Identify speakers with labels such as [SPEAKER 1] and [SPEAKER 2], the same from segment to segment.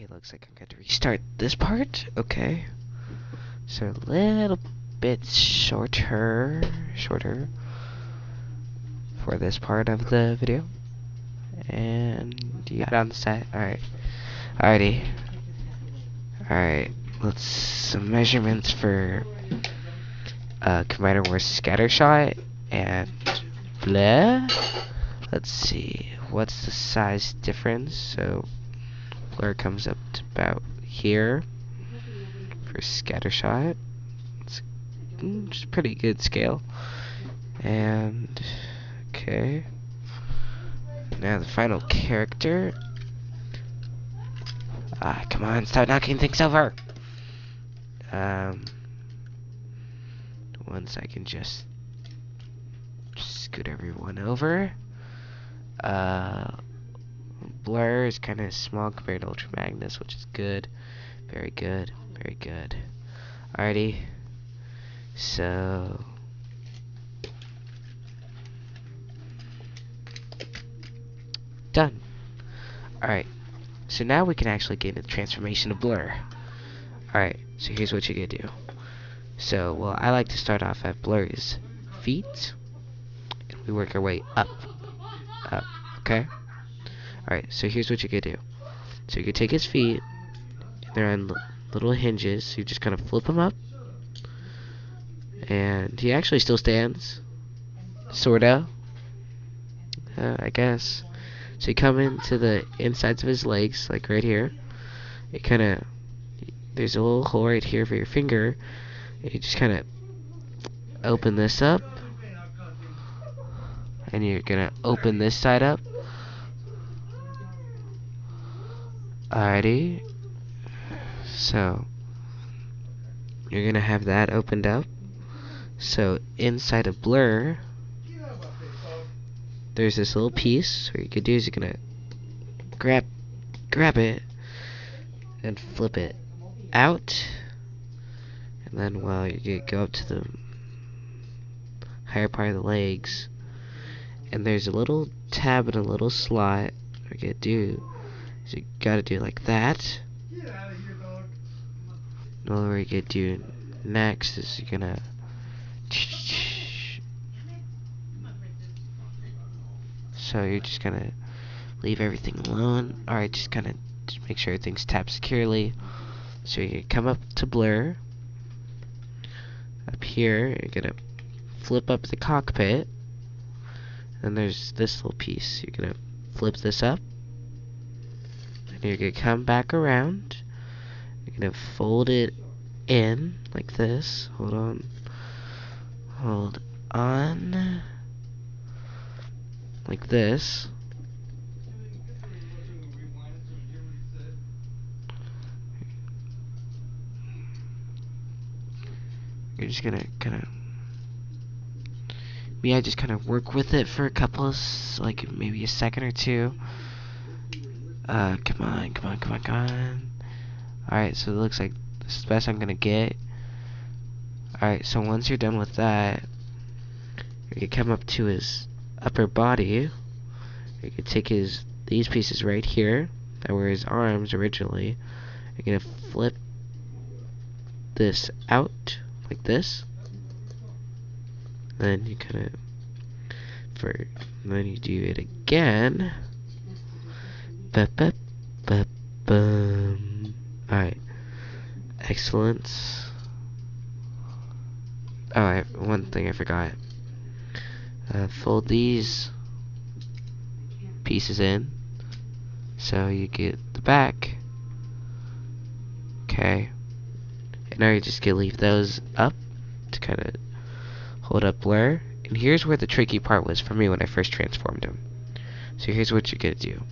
[SPEAKER 1] Okay, looks like I'm going to restart this part. Okay. So a little bit shorter for this part of the video. And you got it on set. Alright. Alrighty. Alright. Let's some measurements for Combiner Wars scatter shot and blur. Let's see. What's the size difference? So blur comes up to about here for scatter shot. It's just pretty good scale. And okay. Now the final character. Come on, stop knocking things over. Once I can just scoot everyone over. Blur is kind of small compared to Ultra Magnus, which is good. Very good. Very good. Alrighty. So done. Alright. So now we can actually get into the transformation of blur. Alright, so here's what you gotta do. So, well, I like to start off at blur's feet. And we work our way up. Up. Okay? Alright, so here's what you gotta do. So you can take his feet. They're on little hinges. So you just kind of flip them up. And he actually still stands. Sorta. I guess. So you come into the insides of his legs, like right here. It kind of, there's a little hole right here for your finger. And you just kind of open this up. And you're going to open this side up. Alrighty. So, you're going to have that opened up. So, inside of blur, there's this little piece. What you could do is you're gonna grab it and flip it out, and then you go up to the higher part of the legs, and there's a little tab and a little slot. What you do is you gotta do like that. Well, what you could do next is you're gonna so you're just gonna leave everything alone. Alright, just kind of make sure everything's tapped securely. So you come up to blur. Up here, you're gonna flip up the cockpit. And there's this little piece. You're gonna flip this up. And you're gonna come back around. You're gonna fold it in like this. Hold on. Hold on. Like this. You're just gonna I just kind of work with it for a couple of, like maybe a second or two. Come on. Alright, so it looks like this is the best I'm gonna get. Alright, so once you're done with that, you can come up to his upper body. You can take these pieces right here that were his arms originally. You're gonna flip this out like this. Then you then you do it again. Alright. Excellent. Alright, one thing I forgot. Fold these pieces in so you get the back. Okay. And now you're just gonna leave those up to kind of hold up blur. And here's where the tricky part was for me when I first transformed him. So here's what you're gonna do.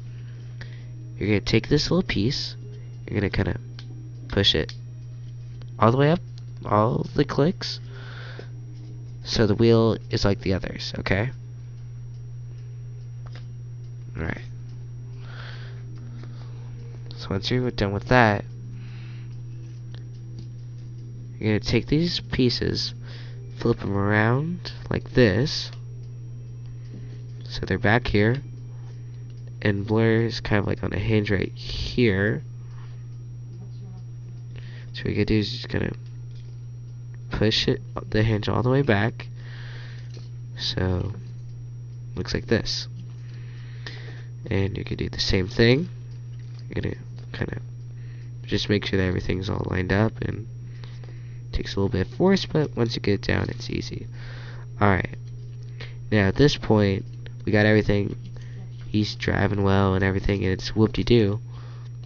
[SPEAKER 1] You're gonna take this little piece. You're gonna kind of push it all the way up, all the clicks. So the wheel is like the others, okay? Alright. So once you're done with that, you're going to take these pieces, flip them around like this. So they're back here. And blur is kind of like on a hinge right here. So what you're gonna do is just gonna push it, the hinge all the way back. So looks like this. And you can do the same thing. You're gonna kind of just make sure that everything's all lined up, and it takes a little bit of force, but once you get it down, it's easy. Alright. Now at this point, we got everything. He's driving well and everything, and it's whoop-de-doo.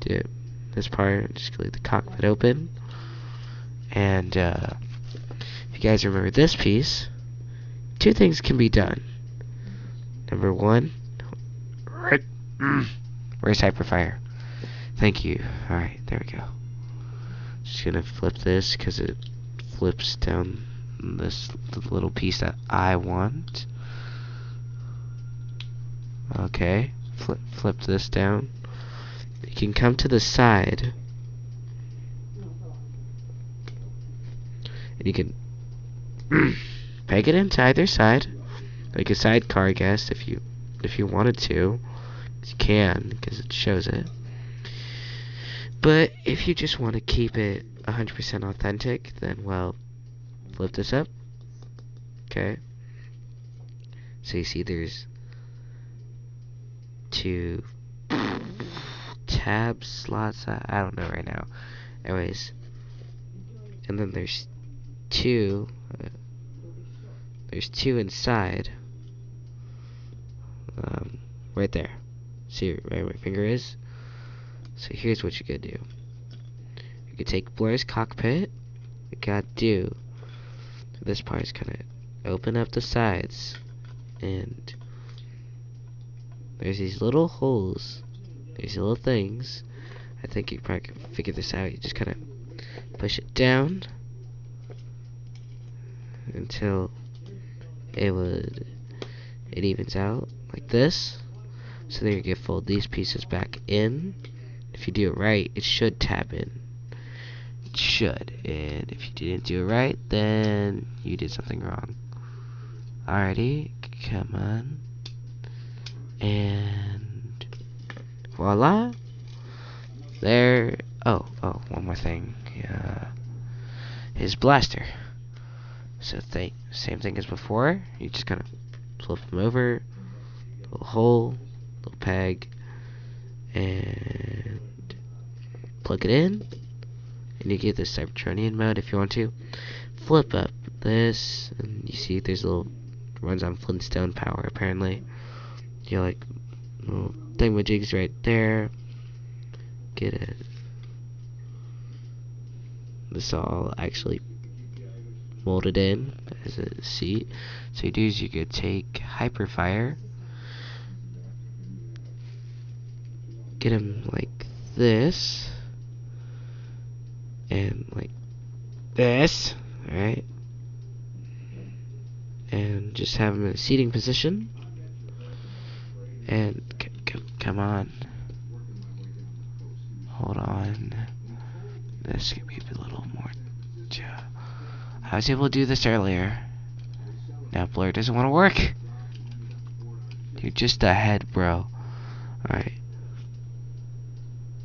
[SPEAKER 1] Do this part, just leave the cockpit open. And if you guys remember this piece, two things can be done. Number one, where's Hyperfire? Thank you. Alright, there we go. Just gonna flip this because it flips down this little piece that I want. Okay, flip this down. You can come to the side, and you can peg it into either side, like a sidecar, I guess, if you wanted to. You can, because it shows it. But if you just want to keep it 100% authentic, then, well, flip this up. Okay. So you see there's two tab slots. I don't know right now. Anyways. And then there's two. There's two inside. Right there. See where my finger is? So here's what you gotta do. You can take Blur's cockpit. You gotta do this part is gonna open up the sides, and there's these little holes, these little things. I think you probably can figure this out. You just kind of push it down until it evens out like this. So then you can fold these pieces back in. If you do it right, it should tab in. It should. And if you didn't do it right, then you did something wrong. Alrighty, come on. And voila. There. Oh, one more thing. His blaster. So same thing as before. You just kind of flip them over. Little hole, little peg, and plug it in. And you get this Cybertronian mode if you want to. Flip up this, and you see there's a little runs on Flintstone power apparently. You know, like little thingamajigs right there. Get it. This all actually molded in as a seat. So you do is you could take Hyperfire, get him like this, and like this, alright? And just have him in a seating position. And come on. Hold on. This could be a little more. I was able to do this earlier. Now Blur doesn't want to work. You're just ahead, bro. Alright.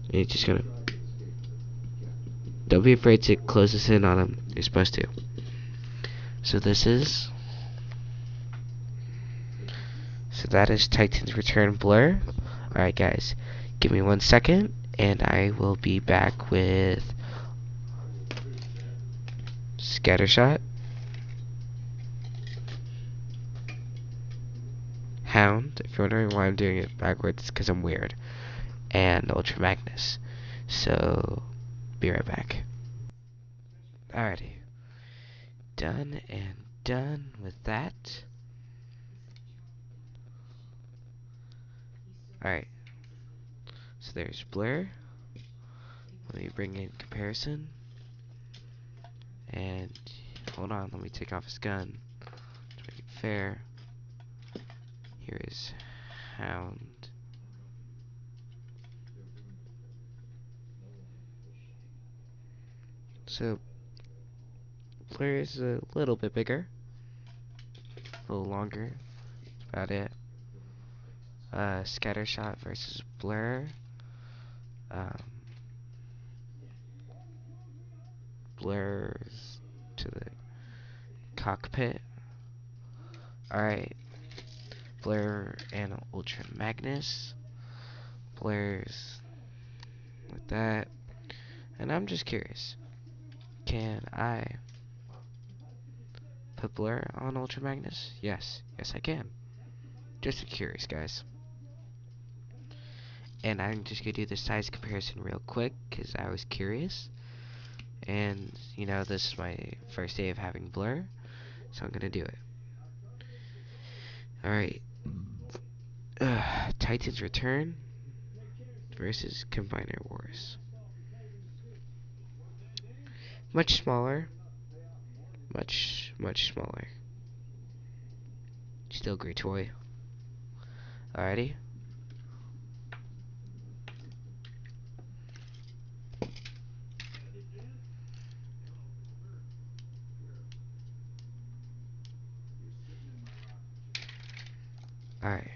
[SPEAKER 1] You're just gonna. Don't be afraid to close this in on him. You're supposed to. So this is. So that is Titan's Return Blur. Alright, guys. Give me 1 second, and I will be back with Scattershot, Hound, if you're wondering why I'm doing it backwards, it's because I'm weird, and Ultra Magnus. So, be right back. Alrighty. Done and done with that. Alright. So there's Blur. Let me bring in comparison. And hold on, let me take off his gun to make it fair. Here is Hound. So Blur is a little bit bigger, a little longer. That's about it. Scattershot versus Blur. blurs to the cockpit. Alright, blur and ultra magnus. Blurs like that. And I'm just curious, can I put blur on ultra magnus? Yes, I can. Just curious, guys. And I'm just gonna do the size comparison real quick because I was curious. And you know, this is my first day of having blur, so I'm gonna do it. Alright. Titan's Return versus Combiner Wars. Much smaller. Much smaller. Still a great toy. Alrighty. Alright.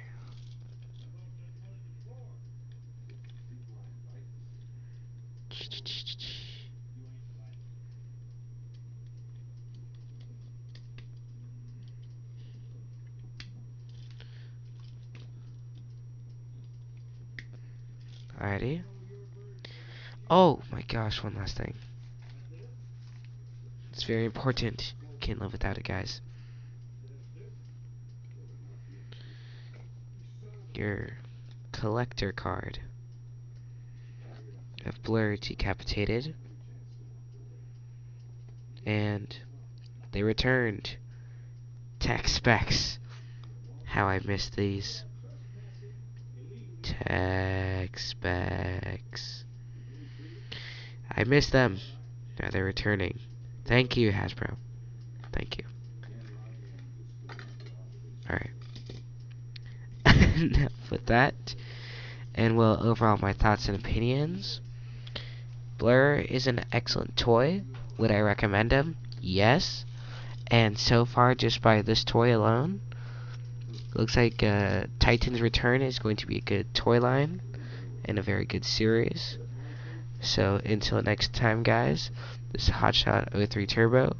[SPEAKER 1] Alrighty. Oh my gosh, one last thing. It's very important. Can't live without it, guys. Your collector card of Blur decapitated. And they returned. Tech specs. How I missed these. Tech specs. I missed them. Now they're returning. Thank you, Hasbro. Thank you. Alright. Enough with that. And well, overall, my thoughts and opinions. Blur is an excellent toy. Would I recommend him? Yes. And so far, just by this toy alone, looks like Titan's Return is going to be a good toy line and a very good series. So until next time, guys, this is Hotshot 03 Turbo,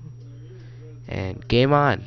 [SPEAKER 1] and game on!